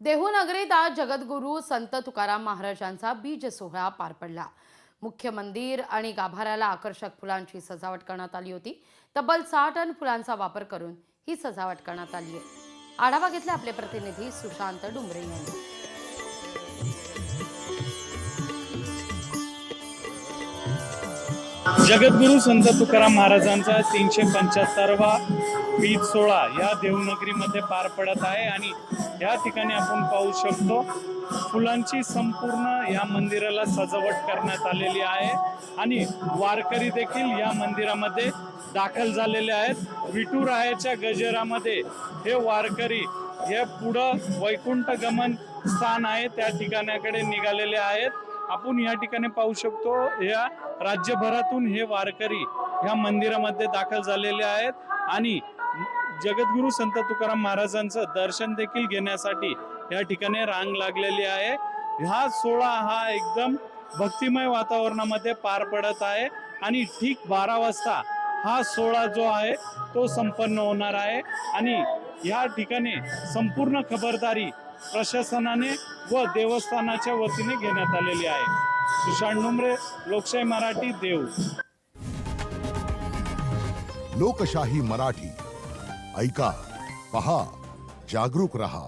देहू नगरीत आज जगद्गुरू संत तुकाराम महाराजांचा बीज सोहळा पार पडला। मुख्य मंदिर आणि गाभाऱ्याला आकर्षक फुलांची सजावट करण्यात आली होती। तब्बल 6 टन फुलांचा वापर करून ही सजावट करण्यात आली आहे। आढावा घेतला आपले प्रतिनिधी सुशांत डुंगरे यांनी। जगद्गुरू संत तुकाराम महाराजांचा 375वा बीज सोहळा या देवनगरीमध्ये पार पडत आहे आणि या ठिकाणी आपण पाहू शकतो फुलांची संपूर्ण या मंदिराला सजावट करण्यात आलेली आहे आणि वारकरी देखील या मंदिरामध्ये दाखल झालेले आहेत। विठुरायाच्या गजरामध्ये हे वारकरी हे पुढं वैकुंठ गमन स्थान आहे त्या ठिकाणाकडे निघालेले आहेत। आपण या ठिकाणी पाहू शकतो या राज्यभरातून हे वारकरी या मंदिरामध्ये दाखल झालेले आहेत आणि जगद्गुरू संत तुकाराम महाराजांचं दर्शन देखील घेण्यासाठी या ठिकाणी रांग लागलेली आहे। हा सोहळा हा एकदम भक्तिमय वातावरणामध्ये पार पडत आहे आणि ठीक 12 वाजता हा सोहळा जो आहे तो संपन्न होणार आहे आणि या ठिकाणी संपूर्ण खबरदारी प्रशासनाने व देवस्थानाच्या वतीने घेण्यात आलेली आहे। सुशांत डुंगरे, लोकशाही मराठी, देव। लोकशाही मराठी ऐका, पहा, जागरूक रहा।